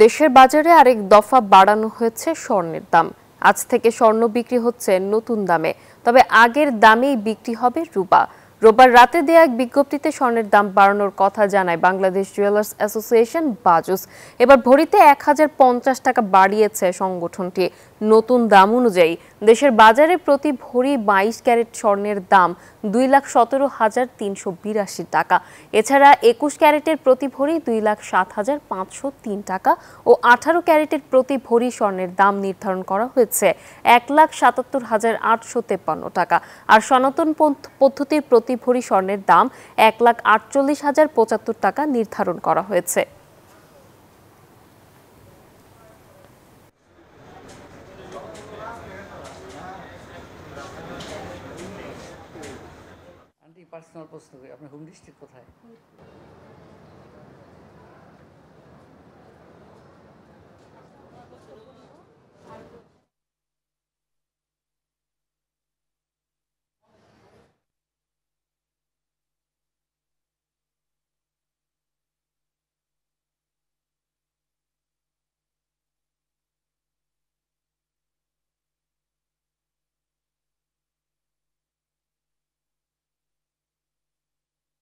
দেশের বাজারে আরেক দফা বাড়ানো হয়েছে স্বর্ণের দাম। আজ থেকে স্বর্ণ বিক্রি হচ্ছে নতুন দামে, তবে আগের দামেই বিক্রি হবে রূপা। রোববার রাতে দেয়া এক বিজ্ঞপ্তিতে স্বর্ণের দাম বাড়ানোর কথা জানায় বাংলাদেশ জুয়েলার্স অ্যাসোসিয়েশন বাজুস। এবার ভরিতে ১,০৫০ টাকা বাড়িয়েছে সংগঠনটি। নতুন দাম অনুযায়ী দেশের বাজারে প্রতি ভরি ২২ ক্যারেট স্বর্ণের দাম ২,১৭,৩৮২ টাকা। এছাড়া ২১ ক্যারেটের প্রতি ভরি ২,০৭,৫০৩ টাকা ও ১৮ ক্যারেটের প্রতি ভরি স্বর্ণের দাম নির্ধারণ করা হয়েছে ১,৭৭,৮৫৩ টাকা। আর সনাতন পদ্ধতির প্রতি ভরি স্বর্ণের দাম ১,৪৮,০৭৫ টাকা নির্ধারণ করা হয়েছে। পার্সোনাল প্রশ্ন করি, আপনার হোম ডিস্ট্রিক্ট কোথায়?